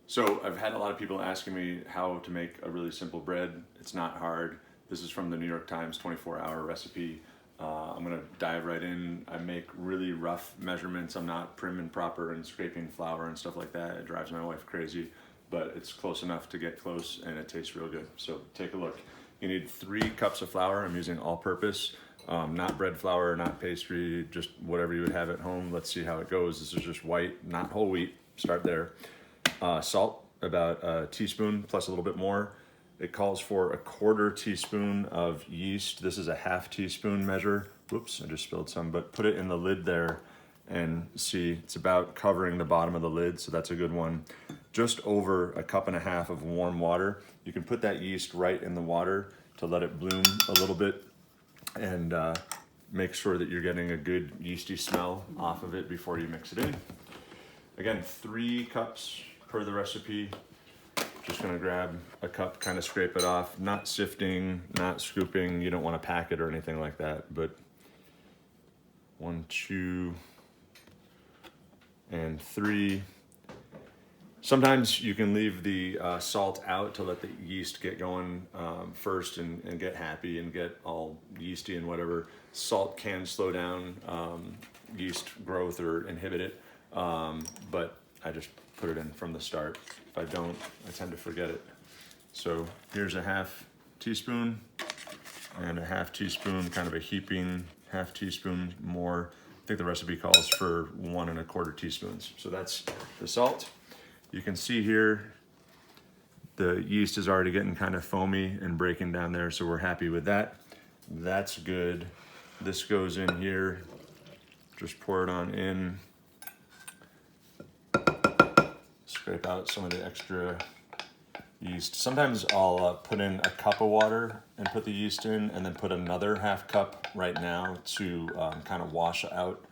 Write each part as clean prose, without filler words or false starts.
So I've had a lot of people asking me how to make a really simple bread. It's not hard. This is from the New York Times 24-hour recipe. I'm gonna dive right in. I make really rough measurements. I'm not prim and proper and scraping flour and stuff like that. It drives my wife crazy, but it's close enough to get close and it tastes real good. So take a look. You need 3 cups of flour. I'm using all-purpose, not bread flour, not pastry, just whatever you would have at home. Let's see how it goes. This is just white, not whole wheat. Start there. Salt, about a teaspoon plus a little bit more. It calls for 1/4 teaspoon of yeast. This is a 1/2 teaspoon measure. Whoops, I just spilled some, but put it in the lid there and see, it's about covering the bottom of the lid, so that's a good one. Just over 1.5 cups of warm water. You can put that yeast right in the water to let it bloom a little bit and make sure that you're getting a good yeasty smell off of it before you mix it in. Again, 3 cups per the recipe. Just gonna grab a cup, kind of scrape it off, not sifting, not scooping. You don't want to pack it or anything like that, but 1, 2, and 3. Sometimes you can leave the salt out to let the yeast get going first and get happy and get all yeasty and whatever. Salt can slow down yeast growth or inhibit it, but I just put it in from the start. If I don't, I tend to forget it. So here's a 1/2 teaspoon and a 1/2 teaspoon, kind of a heaping 1/2 teaspoon more. I think the recipe calls for 1 1/4 teaspoons. So that's the salt. You can see here, the yeast is already getting kind of foamy and breaking down there, so we're happy with that. That's good. This goes in here. Just pour it on in. Scrape out some of the extra yeast. Sometimes I'll put in a cup of water and put the yeast in, and then put another 1/2 cup right now to kind of wash out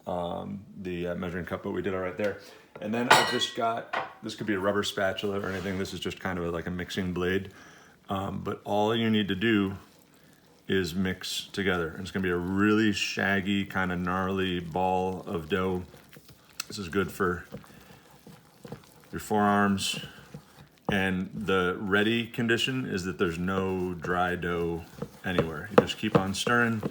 the measuring cup, but we did all right there. And then I've just got, this could be a rubber spatula or anything. This is just kind of like a mixing blade. But all you need to do is mix together. And it's gonna be a really shaggy, kind of gnarly ball of dough. This is good for your forearms. And the ready condition is that there's no dry dough anywhere. You just keep on stirring,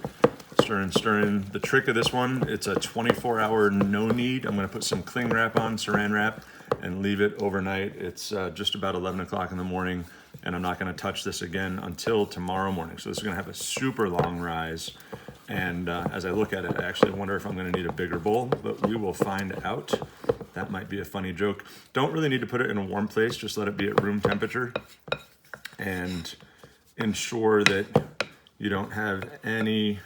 stirring, stirring. The trick of this one, it's a 24-hour no-knead. I'm gonna put some cling wrap on, saran wrap, and leave it overnight. It's just about 11 o'clock in the morning, and I'm not gonna touch this again until tomorrow morning. So this is gonna have a super long rise. And as I look at it, I actually wonder if I'm gonna need a bigger bowl, but we will find out. That might be a funny joke. Don't really need to put it in a warm place, just let it be at room temperature and ensure that you don't have any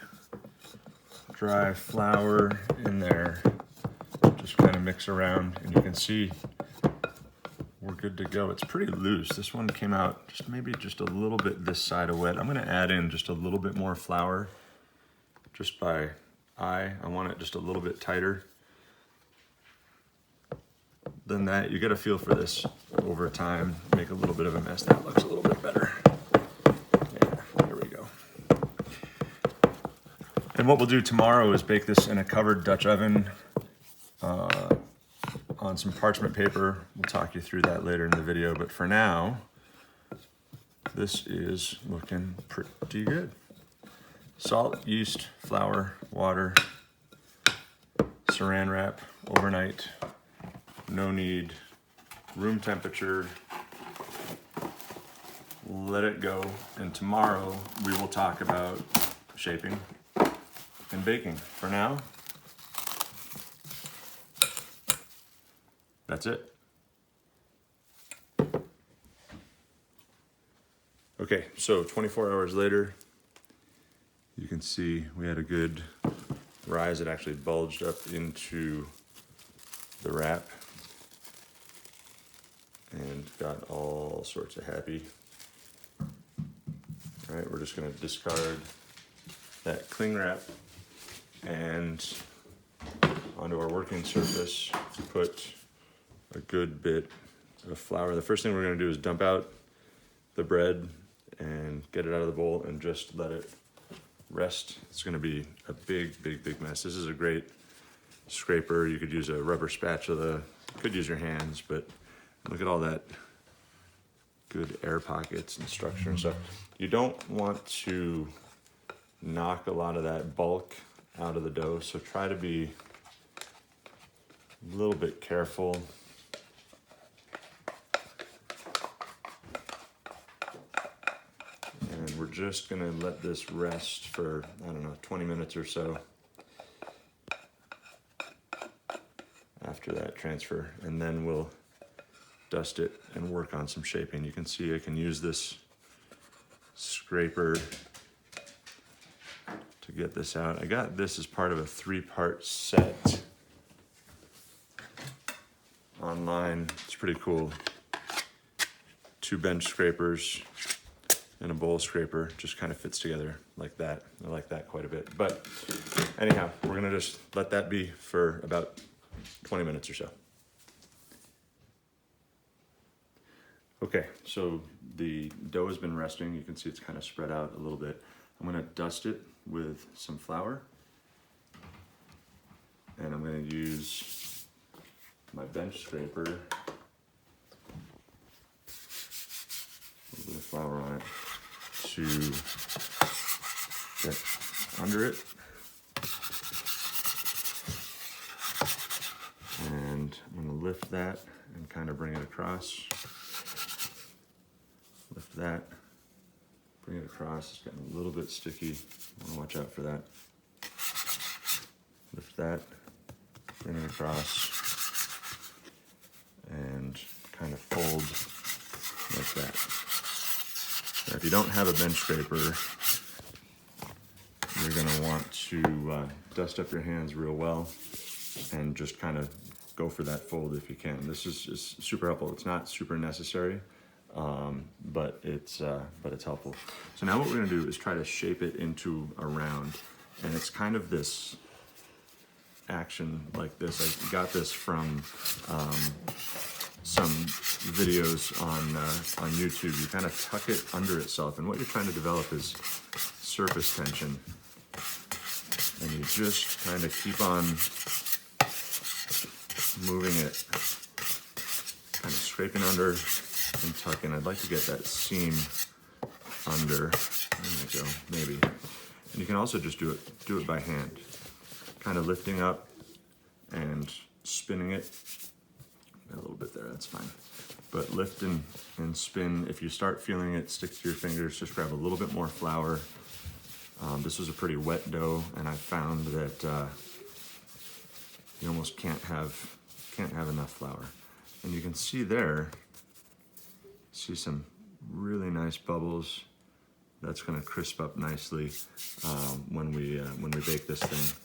dry flour in there. Just kind of mix around and you can see we're good to go. It's pretty loose. This one came out just maybe just a little bit this side of wet. I'm gonna add in just a little bit more flour just by eye. I want it just a little bit tighter than that. You get a feel for this over time. Make a little bit of a mess. That looks a little bit better. Yeah, there we go. And what we'll do tomorrow is bake this in a covered Dutch oven on some parchment paper. We'll talk you through that later in the video, but for now, this is looking pretty good. Salt, yeast, flour, water, saran wrap overnight. No-knead, room temperature, let it go, and tomorrow we will talk about shaping and baking. For now, that's it. Okay, so 24 hours later, you can see we had a good rise. It actually bulged up into the wrap and got all sorts of happy. All right, we're just gonna discard that cling wrap and onto our working surface, put a good bit of flour. The first thing we're gonna do is dump out the bread and get it out of the bowl and just let it rest. It's gonna be a big, big, big mess. This is a great scraper. You could use a rubber spatula, could use your hands, but Look at all that good air pockets and structure and stuff. You don't want to knock a lot of that bulk out of the dough, so try to be a little bit careful. And we're just gonna let this rest for, I don't know, 20 minutes or so after that transfer, and then we'll dust it and work on some shaping. You can see I can use this scraper to get this out. I got this as part of a 3-part set online. It's pretty cool. 2 bench scrapers and a bowl scraper, just kind of fits together like that. I like that quite a bit. But anyhow, we're gonna just let that be for about 20 minutes or so. Okay, so the dough has been resting. You can see it's kind of spread out a little bit. I'm gonna dust it with some flour, and I'm gonna use my bench scraper, a little bit of flour on it, to get under it. And I'm gonna lift that and kind of bring it across. Lift that, bring it across. It's getting a little bit sticky. I wanna watch out for that. Lift that, bring it across, and kind of fold like that. Now, if you don't have a bench scraper, you're gonna want to dust up your hands real well and just kind of go for that fold if you can. This is super helpful. It's not super necessary, but it's helpful. So now what we're gonna do is try to shape it into a round, and it's kind of this action like this. I got this from some videos on YouTube. You kind of tuck it under itself, and what you're trying to develop is surface tension, and you just kind of keep on moving it, kind of scraping under and tucking. I'd like to get that seam under. There we go, maybe. And you can also just do it by hand, kind of lifting up and spinning it. A little bit there, that's fine. But lift and spin. If you start feeling it stick to your fingers, just grab a little bit more flour. This was a pretty wet dough, and I found that you almost can't have enough flour. And you can see there, see some really nice bubbles. That's going to crisp up nicely when we bake this thing.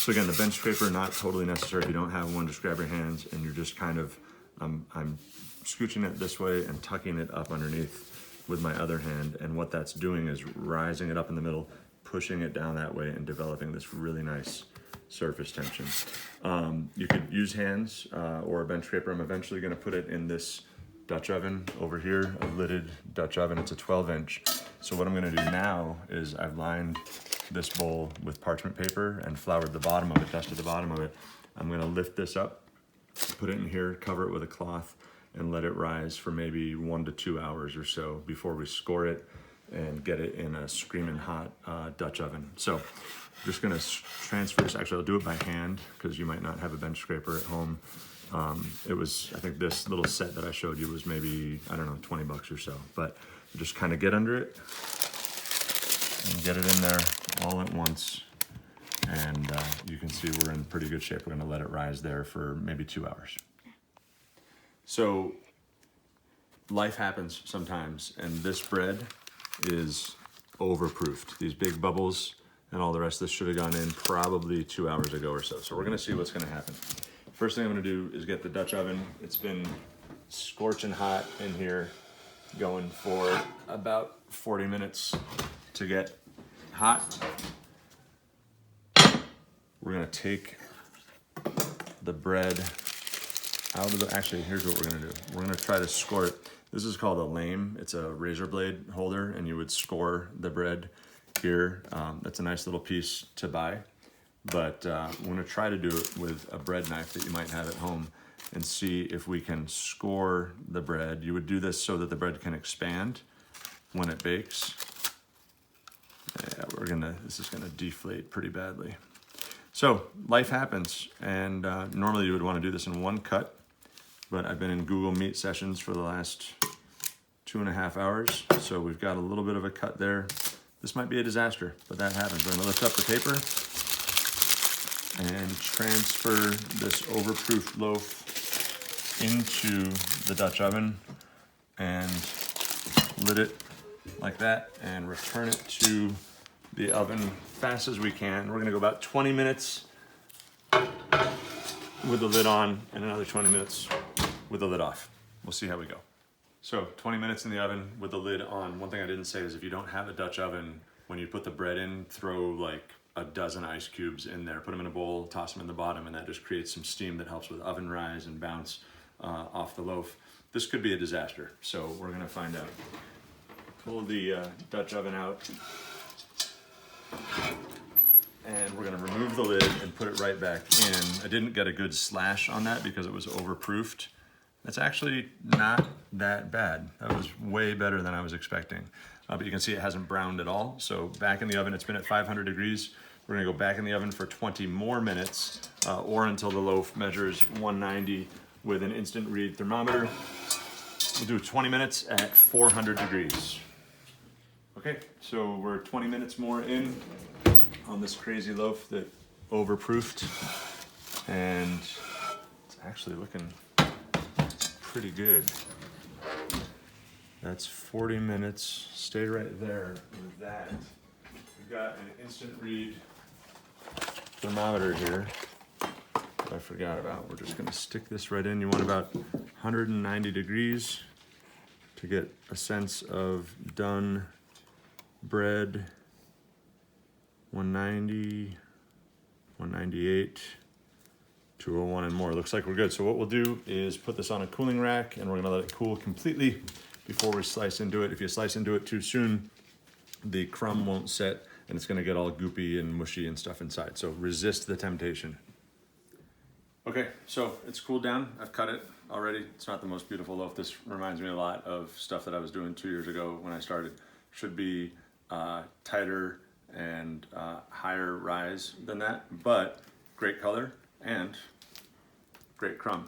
So again, the bench scraper, not totally necessary. If you don't have one, just grab your hands and you're just kind of, I'm scooching it this way and tucking it up underneath with my other hand. And what that's doing is rising it up in the middle, pushing it down that way and developing this really nice surface tension. You could use hands or a bench scraper. I'm eventually gonna put it in this Dutch oven over here, a lidded Dutch oven. It's a 12-inch. So what I'm gonna do now is I've lined this bowl with parchment paper and floured the bottom of it, dusted the bottom of it. I'm gonna lift this up, put it in here, cover it with a cloth, and let it rise for maybe 1 to 2 hours or so before we score it and get it in a screaming hot Dutch oven. So I'm just gonna transfer this. Actually, I'll do it by hand because you might not have a bench scraper at home. It was, I think this little set that I showed you was maybe, I don't know, 20 bucks or so. But just kind of get under it and get it in there all at once. And you can see we're in pretty good shape. We're gonna let it rise there for maybe 2 hours. So life happens sometimes, and this bread is overproofed. These big bubbles and all the rest of this should have gone in probably 2 hours ago or so. So we're gonna see what's gonna happen. First thing I'm gonna do is get the Dutch oven. It's been scorching hot in here, going for about 40 minutes to get hot. We're gonna take the bread out of the, actually, here's what we're gonna do. We're gonna try to score it. This is called a lame. It's a razor blade holder, and you would score the bread here. That's a nice little piece to buy, but we're gonna try to do it with a bread knife that you might have at home. and see if we can score the bread. You would do this so that the bread can expand when it bakes. Yeah, this is gonna deflate pretty badly. So life happens, and normally you would want to do this in one cut, but I've been in Google Meet sessions for the last 2.5 hours, so we've got a little bit of a cut there. This might be a disaster, but that happens. We're gonna lift up the paper and transfer this overproof loaf into the Dutch oven and lid it like that and return it to the oven fast as we can. We're gonna go about 20 minutes with the lid on and another 20 minutes with the lid off. We'll see how we go. So 20 minutes in the oven with the lid on. One thing I didn't say is if you don't have a Dutch oven, when you put the bread in, throw like a dozen ice cubes in there, put them in a bowl, toss them in the bottom, and that just creates some steam that helps with oven rise and bounce off the loaf. This could be a disaster, so we're gonna find out. Pull the Dutch oven out, and we're gonna remove the lid and put it right back in. I didn't get a good slash on that because it was overproofed. That's actually not that bad. That was way better than I was expecting. But you can see it hasn't browned at all. So back in the oven, it's been at 500 degrees. We're gonna go back in the oven for 20 more minutes or until the loaf measures 190 with an instant read thermometer. We'll do 20 minutes at 400 degrees. Okay, so we're 20 minutes more in on this crazy loaf that overproofed, and it's actually looking pretty good. That's 40 minutes. Stay right there with that. We've got an instant read thermometer here that I forgot about. We're just gonna stick this right in. You want about 190 degrees to get a sense of done bread. 190, 198, 201 and more. Looks like we're good. So what we'll do is put this on a cooling rack and we're gonna let it cool completely before we slice into it. If you slice into it too soon, the crumb won't set and it's gonna get all goopy and mushy and stuff inside. So resist the temptation. Okay, so it's cooled down. I've cut it already. It's not the most beautiful loaf. This reminds me a lot of stuff that I was doing 2 years ago when I started. Should be tighter and higher rise than that, but great color and great crumb.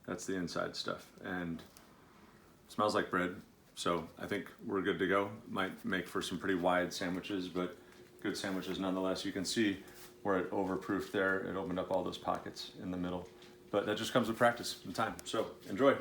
That's the inside stuff, and smells like bread. So I think we're good to go. Might make for some pretty wide sandwiches, but good sandwiches nonetheless. You can see where it overproofed there. It opened up all those pockets in the middle, but that just comes with practice and time. So enjoy.